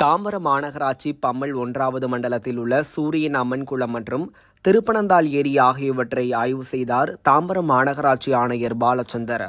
தாம்பரம் மாநகராட்சி பம்மல் 1வது மண்டலத்தில் உள்ள சூரியன் அம்மன் குளம் மற்றும் திருப்பனந்தாள் ஏரி ஆகியவற்றை ஆய்வு செய்தார் தாம்பரம் மாநகராட்சி ஆணையர் பாலச்சந்தர்.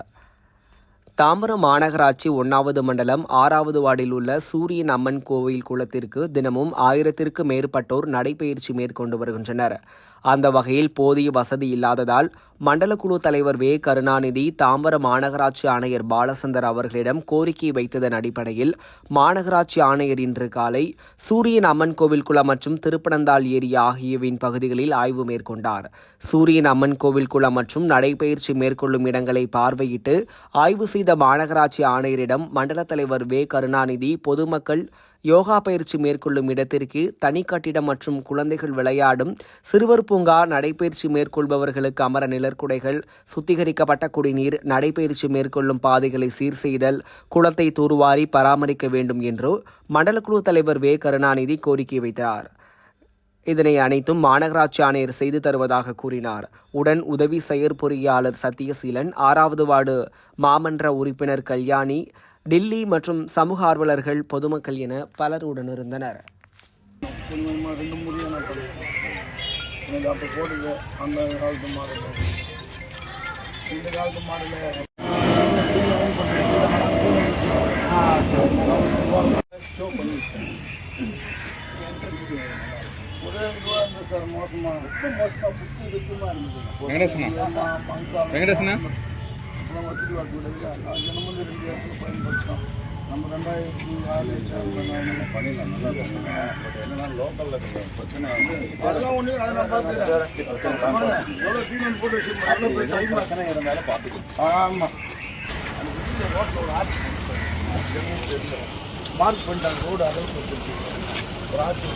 தாம்பரம் மாநகராட்சி 1வது மண்டலம் 6வது வார்டில் உள்ள சூரியன் அம்மன் கோவில் குளத்திற்கு தினமும் 1000த்திற்கு மேற்பட்டோர் நடைபயிற்சி மேற்கொண்டு வருகின்றனர். அந்த வகையில் போதிய வசதி இல்லாததால் மண்டல குழு தலைவர் வே. கருணாநிதி தாம்பரம் மாநகராட்சி ஆணையர் பாலச்சந்தர் அவர்களிடம் கோரிக்கை வைத்ததன் அடிப்படையில் மாநகராட்சி ஆணையர் இன்று காலை சூரியன் அம்மன் கோவில் குளம் மற்றும் திருப்பனந்தாள் ஏரி ஆகியவின் பகுதிகளில் ஆய்வு மேற்கொண்டார். சூரியன் அம்மன் கோவில் குளம் மற்றும் நடைபயிற்சி மேற்கொள்ளும் இடங்களை பார்வையிட்டு ஆய்வு செய்த மாநகராட்சி ஆணையரிடம் மண்டல தலைவர் வே. கருணாநிதி பொதுமக்கள் யோகா பயிற்சி மேற்கொள்ளும் இடத்திற்கு தனி கட்டிடம் மற்றும் குழந்தைகள் விளையாடும் சிறுவர் பூங்கா, நடைபயிற்சி மேற்கொள்பவர்களுக்கு அமர நிழற்குடைகள், சுத்திகரிக்கப்பட்ட குடிநீர், நடைபயிற்சி மேற்கொள்ளும் பாதைகளை சீர் செய்தல், குளத்தை தூர்வாரி பராமரிக்க வேண்டும் என்று மண்டல குழு தலைவர் வே. கருணாநிதி கோரிக்கை வைத்தார். இதனை அனைத்தும் மாநகராட்சி ஆணையர் செய்து தருவதாக கூறினார். உடன் உதவி செயற்பொறியாளர் சத்தியசீலன், 6வது வார்டு மாமன்ற உறுப்பினர் கல்யாணி, டில்லி மற்றும் சமூக ஆர்வலர்கள், பொதுமக்கள் என பலர் உடனிருந்தனர். வெங்கடேசனா வசதி வாய்ப்பு ஜனமும் 2 இடத்துல பயன்படுத்தோம். நம்ம 2006 பண்ணிடலாம், நல்லா பண்ணலாம். பட் என்னன்னா லோக்கலில் பிரச்சனை அதெல்லாம் ஒன்று அதெல்லாம் பார்த்து எவ்வளோ ட்ரீட்மெண்ட் போட்டு வச்சு பிரச்சனை இருந்தாலும் பார்த்துக்கணும். ஆமாம், அந்த ரோட்டில் ஒரு ஆட்சி மார்க் பண்ணிட்டாங்க. ரோடு அளவுக்கு ஒரு ஆட்சி